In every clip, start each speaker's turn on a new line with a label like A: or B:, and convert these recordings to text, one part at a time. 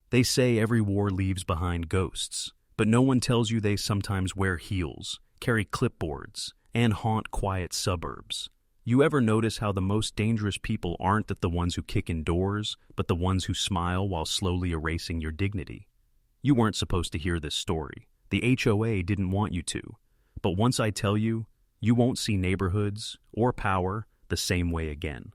A: They say every war leaves behind ghosts, but no one tells you they sometimes wear heels, carry clipboards, and haunt quiet suburbs. You ever notice how the most dangerous people aren't the ones who kick in doors, but the ones who smile while slowly erasing your dignity? You weren't supposed to hear this story. The HOA didn't want you to. But once I tell you, you won't see neighborhoods or power the same way again.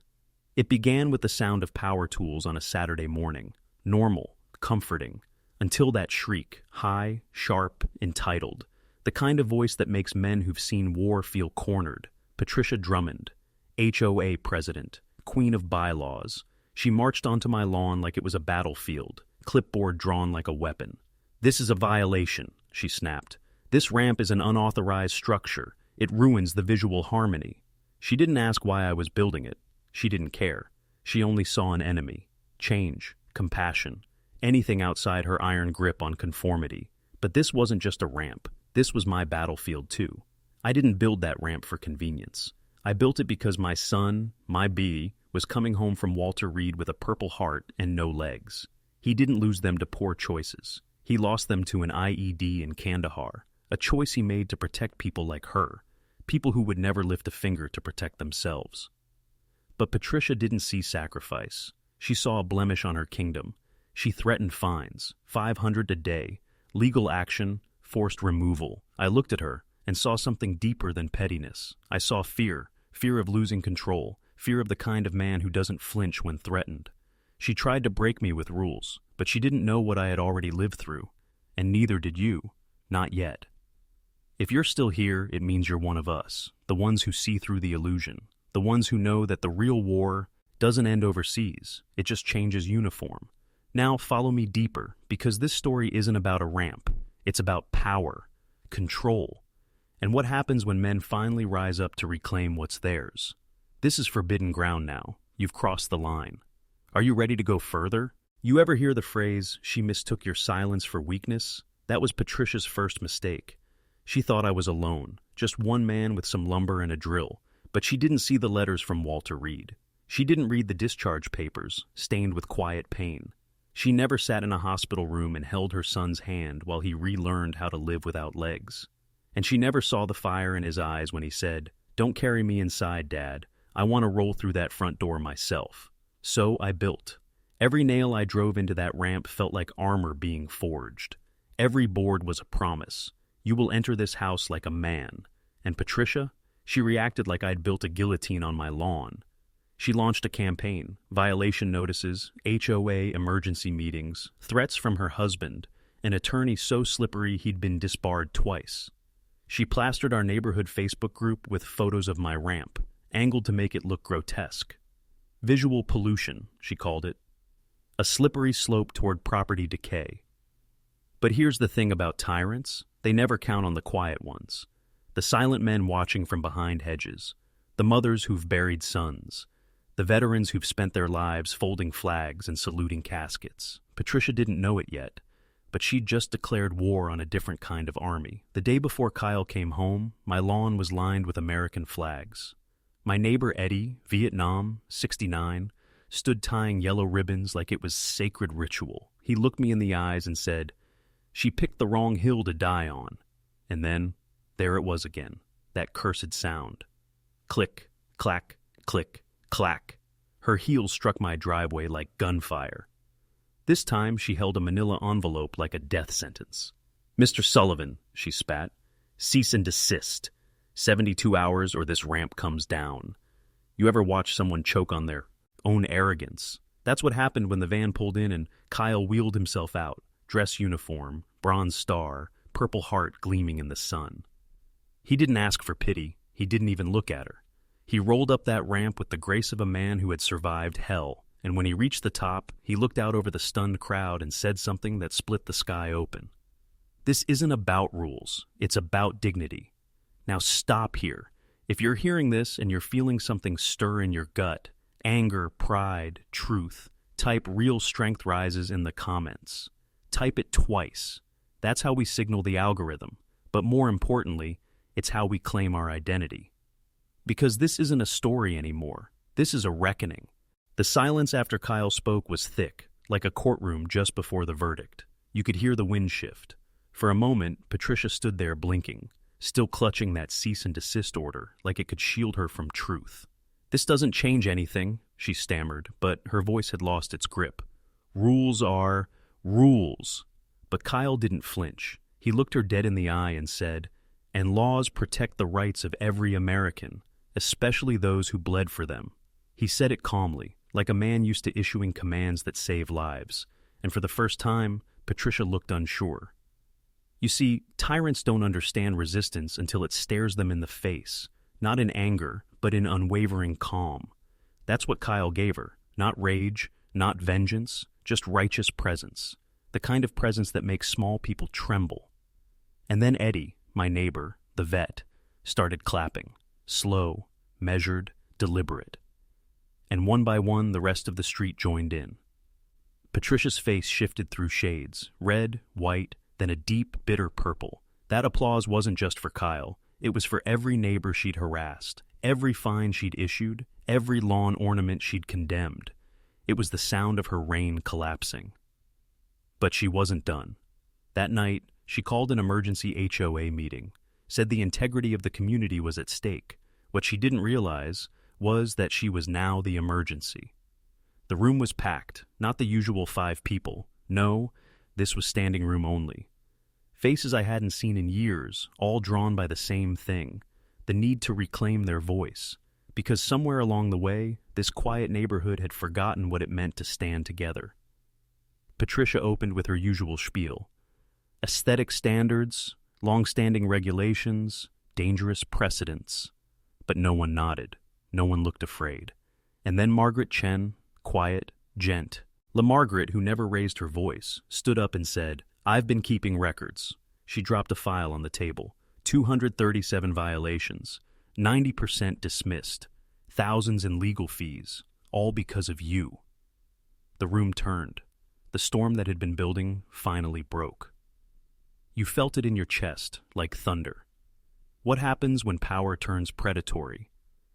A: It began with the sound of power tools on a Saturday morning. Normal, comforting, until that shriek, high, sharp, entitled. The kind of voice that makes men who've seen war feel cornered. Patricia Drummond, HOA president, queen of bylaws. She marched onto my lawn like it was a battlefield, clipboard drawn like a weapon. "This is a violation," she snapped. "This ramp is an unauthorized structure. It ruins the visual harmony." She didn't ask why I was building it. She didn't care. She only saw an enemy. Change, compassion, anything outside her iron grip on conformity. But this wasn't just a ramp. This was my battlefield too. I didn't build that ramp for convenience. I built it because my son, my bee, was coming home from Walter Reed with a Purple Heart and no legs. He didn't lose them to poor choices. He lost them to an IED in Kandahar, a choice he made to protect people like her, people who would never lift a finger to protect themselves. But Patricia didn't see sacrifice. She saw a blemish on her kingdom. She threatened fines, 500 a day, legal action, forced removal. I looked at her and saw something deeper than pettiness. I saw fear. Fear of losing control, fear of the kind of man who doesn't flinch when threatened. She tried to break me with rules, but she didn't know what I had already lived through, and neither did you, not yet. If you're still here, it means you're one of us, the ones who see through the illusion, the ones who know that the real war doesn't end overseas, it just changes uniform. Now follow me deeper, because this story isn't about a ramp, it's about power, control, and what happens when men finally rise up to reclaim what's theirs. This is forbidden ground now. You've crossed the line. Are you ready to go further? You ever hear the phrase, "She mistook your silence for weakness"? That was Patricia's first mistake. She thought I was alone, just one man with some lumber and a drill, but she didn't see the letters from Walter Reed. She didn't read the discharge papers, stained with quiet pain. She never sat in a hospital room and held her son's hand while he relearned how to live without legs. And she never saw the fire in his eyes when he said, "Don't carry me inside, Dad. I want to roll through that front door myself." So I built. Every nail I drove into that ramp felt like armor being forged. Every board was a promise. You will enter this house like a man. And Patricia? She reacted like I'd built a guillotine on my lawn. She launched a campaign, violation notices, HOA emergency meetings, threats from her husband, an attorney so slippery he'd been disbarred twice. She plastered our neighborhood Facebook group with photos of my ramp, angled to make it look grotesque. Visual pollution, she called it. A slippery slope toward property decay. But here's the thing about tyrants. They never count on the quiet ones. The silent men watching from behind hedges. The mothers who've buried sons. The veterans who've spent their lives folding flags and saluting caskets. Patricia didn't know it yet, but she'd just declared war on a different kind of army. The day before Kyle came home, my lawn was lined with American flags. My neighbor Eddie, Vietnam, 69, stood tying yellow ribbons like it was sacred ritual. He looked me in the eyes and said, "She picked the wrong hill to die on." And then, there it was again, that cursed sound. Click, clack, click, clack. Her heels struck my driveway like gunfire. This time she held a manila envelope like a death sentence. "Mr. Sullivan," she spat, "cease and desist. 72 hours or this ramp comes down." You ever watch someone choke on their own arrogance? That's what happened when the van pulled in and Kyle wheeled himself out, dress uniform, bronze star, Purple Heart gleaming in the sun. He didn't ask for pity. He didn't even look at her. He rolled up that ramp with the grace of a man who had survived hell. And when he reached the top, he looked out over the stunned crowd and said something that split the sky open. "This isn't about rules. It's about dignity. Now stop here. If you're hearing this and you're feeling something stir in your gut, anger, pride, truth, type "real strength rises" in the comments. Type it twice. That's how we signal the algorithm. But more importantly, it's how we claim our identity. Because this isn't a story anymore. This is a reckoning. The silence after Kyle spoke was thick, like a courtroom just before the verdict. You could hear the wind shift. For a moment, Patricia stood there blinking, still clutching that cease and desist order like it could shield her from truth. "This doesn't change anything," she stammered, but her voice had lost its grip. "Rules are rules." But Kyle didn't flinch. He looked her dead in the eye and said, "And laws protect the rights of every American, especially those who bled for them." He said it calmly, like a man used to issuing commands that save lives, and for the first time, Patricia looked unsure. You see, tyrants don't understand resistance until it stares them in the face, not in anger, but in unwavering calm. That's what Kyle gave her, not rage, not vengeance, just righteous presence, the kind of presence that makes small people tremble. And then Eddie, my neighbor, the vet, started clapping, slow, measured, deliberate. And one by one, the rest of the street joined in. Patricia's face shifted through shades, red, white, then a deep, bitter purple. That applause wasn't just for Kyle. It was for every neighbor she'd harassed, every fine she'd issued, every lawn ornament she'd condemned. It was the sound of her reign collapsing. But she wasn't done. That night, she called an emergency HOA meeting, said the integrity of the community was at stake. What she didn't realize was that she was now the emergency. The room was packed, not the usual 5 people. No, this was standing room only. Faces I hadn't seen in years, all drawn by the same thing, the need to reclaim their voice. Because somewhere along the way, this quiet neighborhood had forgotten what it meant to stand together. Patricia opened with her usual spiel. Aesthetic standards, long-standing regulations, dangerous precedents. But no one nodded. No one looked afraid. And then Margaret Chen, quiet, gent. Margaret, who never raised her voice, stood up and said, "I've been keeping records." She dropped a file on the table. 237 violations, 90% dismissed, thousands in legal fees, all because of you. The room turned. The storm that had been building finally broke. You felt it in your chest, like thunder. What happens when power turns predatory?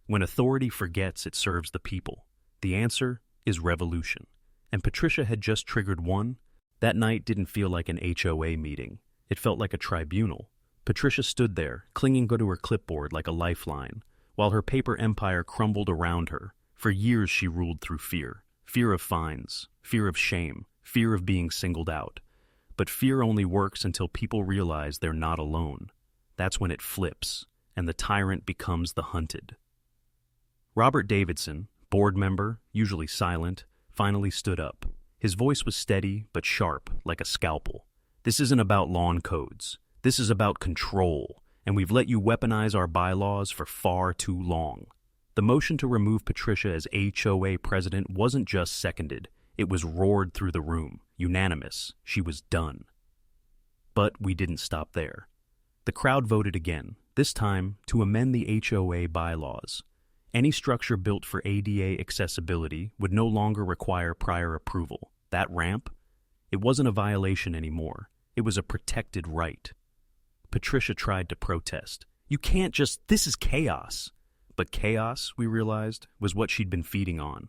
A: When authority forgets it serves the people? The answer is revolution. And Patricia had just triggered one. That night didn't feel like an HOA meeting. It felt like a tribunal. Patricia stood there, clinging to her clipboard like a lifeline, while her paper empire crumbled around her. For years she ruled through fear. Fear of fines, fear of shame, fear of being singled out. But fear only works until people realize they're not alone. That's when it flips, and the tyrant becomes the hunted. Robert Davidson, board member, usually silent, finally stood up. His voice was steady but sharp, like a scalpel. "This isn't about lawn codes. This is about control, and we've let you weaponize our bylaws for far too long." The motion to remove Patricia as HOA president wasn't just seconded. It was roared through the room, unanimous. She was done. But we didn't stop there. The crowd voted again, this time to amend the HOA bylaws. Any structure built for ADA accessibility would no longer require prior approval. That ramp? It wasn't a violation anymore. It was a protected right. Patricia tried to protest. "You can't just, this is chaos." But chaos, we realized, was what she'd been feeding on.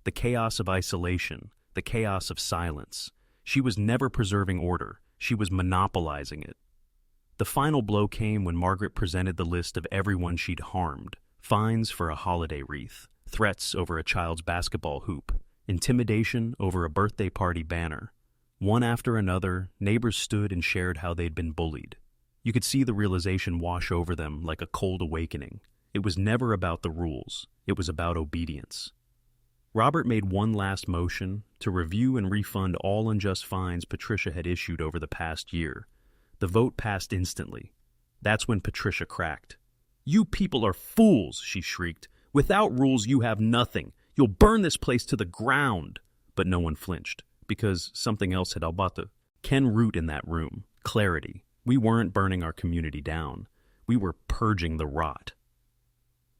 A: The chaos of isolation, the chaos of silence. She was never preserving order. She was monopolizing it. The final blow came when Margaret presented the list of everyone she'd harmed. Fines for a holiday wreath, threats over a child's basketball hoop, intimidation over a birthday party banner. One after another, neighbors stood and shared how they'd been bullied. You could see the realization wash over them like a cold awakening. It was never about the rules. It was about obedience. Robert made one last motion to review and refund all unjust fines Patricia had issued over the past year. The vote passed instantly. That's when Patricia cracked. "You people are fools," she shrieked. "Without rules, you have nothing. You'll burn this place to the ground." But no one flinched, because something else had albata. Ken root in that room. Clarity. We weren't burning our community down. We were purging the rot.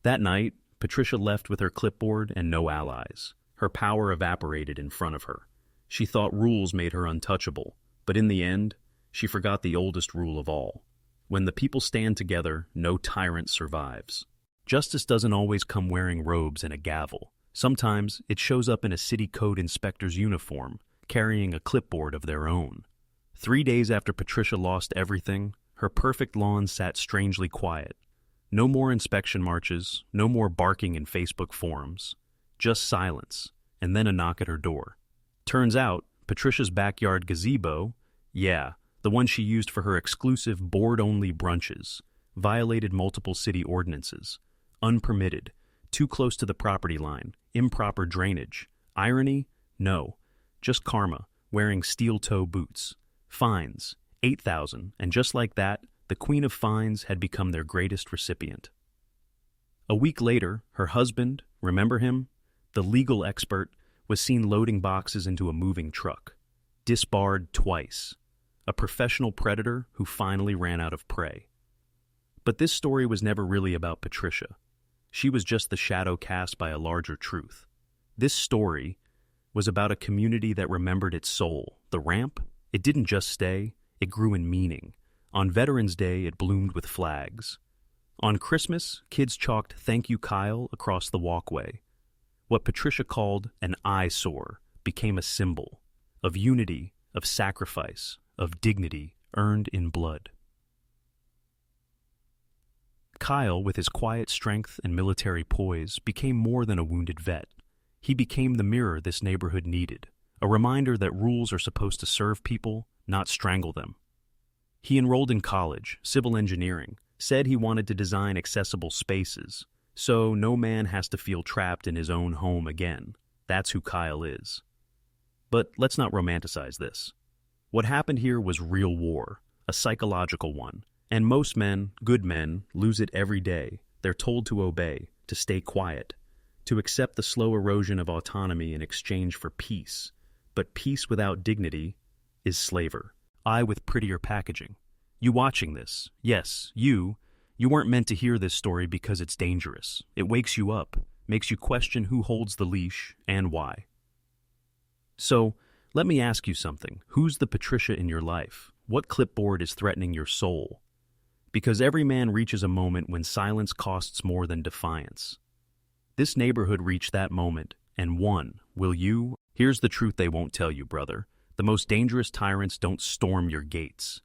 A: That night, Patricia left with her clipboard and no allies. Her power evaporated in front of her. She thought rules made her untouchable, but in the end, she forgot the oldest rule of all. When the people stand together, no tyrant survives. Justice doesn't always come wearing robes and a gavel. Sometimes it shows up in a city code inspector's uniform, carrying a clipboard of their own. 3 days after Patricia lost everything, her perfect lawn sat strangely quiet. No more inspection marches, no more barking in Facebook forums. Just silence, and then a knock at her door. Turns out, Patricia's backyard gazebo, the one she used for her exclusive board-only brunches, violated multiple city ordinances. Unpermitted, too close to the property line, improper drainage. Irony? No. Just karma, wearing steel-toe boots. Fines, $8,000, and just like that, the Queen of Fines had become their greatest recipient. A week later, her husband, remember him? The legal expert, was seen loading boxes into a moving truck. Disbarred twice. A professional predator who finally ran out of prey. But this story was never really about Patricia. She was just the shadow cast by a larger truth. This story was about a community that remembered its soul. The ramp, it didn't just stay, it grew in meaning. On Veterans Day, it bloomed with flags. On Christmas, kids chalked "Thank you, Kyle" across the walkway. What Patricia called an eyesore became a symbol of unity, of sacrifice, of dignity earned in blood. Kyle, with his quiet strength and military poise, became more than a wounded vet. He became the mirror this neighborhood needed, a reminder that rules are supposed to serve people, not strangle them. He enrolled in college, civil engineering, said he wanted to design accessible spaces, so no man has to feel trapped in his own home again. That's who Kyle is. But let's not romanticize this. What happened here was real war, a psychological one, and most men, good men, lose it every day. They're told to obey, to stay quiet, to accept the slow erosion of autonomy in exchange for peace. But peace without dignity is slavery. I with prettier packaging. You watching this, yes, you weren't meant to hear this story because it's dangerous. It wakes you up, makes you question who holds the leash and why. So, let me ask you something. Who's the Patricia in your life? What clipboard is threatening your soul? Because every man reaches a moment when silence costs more than defiance. This neighborhood reached that moment and won. Will you? Here's the truth they won't tell you, brother. The most dangerous tyrants don't storm your gates.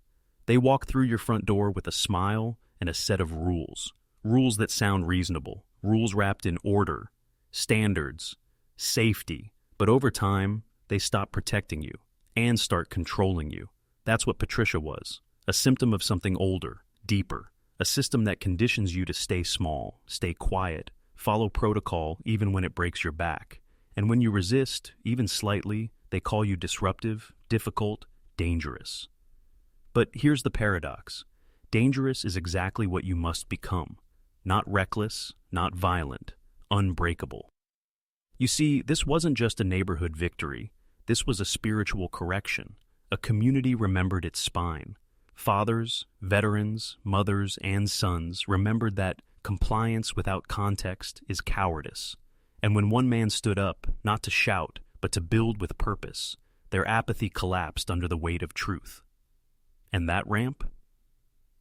A: They walk through your front door with a smile and a set of rules. Rules that sound reasonable. Rules wrapped in order, standards, safety. But over time, they stop protecting you and start controlling you. That's what Patricia was. A symptom of something older, deeper. A system that conditions you to stay small, stay quiet, follow protocol even when it breaks your back. And when you resist, even slightly, they call you disruptive, difficult, dangerous. But here's the paradox. Dangerous is exactly what you must become. Not reckless, not violent, unbreakable. You see, this wasn't just a neighborhood victory. This was a spiritual correction. A community remembered its spine. Fathers, veterans, mothers, and sons remembered that compliance without context is cowardice. And when one man stood up, not to shout, but to build with purpose, their apathy collapsed under the weight of truth. And that ramp?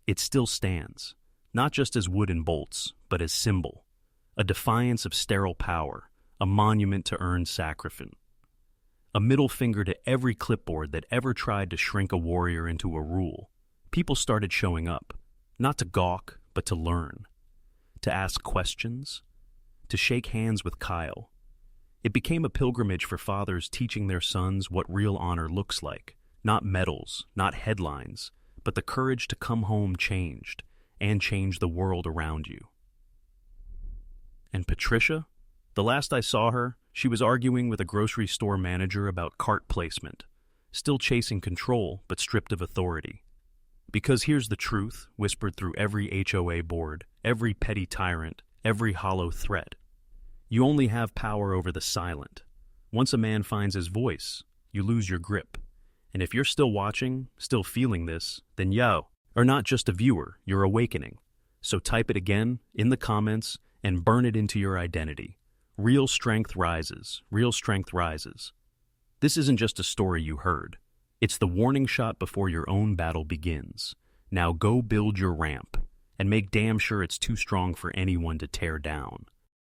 A: It still stands, not just as wood and bolts, but as symbol, a defiance of sterile power, a monument to earned sacrifice, a middle finger to every clipboard that ever tried to shrink a warrior into a rule. People started showing up, not to gawk, but to learn, to ask questions, to shake hands with Kyle. It became a pilgrimage for fathers teaching their sons what real honor looks like, not medals, not headlines, but the courage to come home changed and change the world around you. And Patricia? The last I saw her, she was arguing with a grocery store manager about cart placement, still chasing control but stripped of authority. Because here's the truth, whispered through every HOA board, every petty tyrant, every hollow threat. You only have power over the silent. Once a man finds his voice, you lose your grip. And if you're still watching, still feeling this, then or not just a viewer, you're awakening. So type it again in the comments and burn it into your identity. Real strength rises. Real strength rises. This isn't just a story you heard. It's the warning shot before your own battle begins. Now go build your ramp and make damn sure it's too strong for anyone to tear down.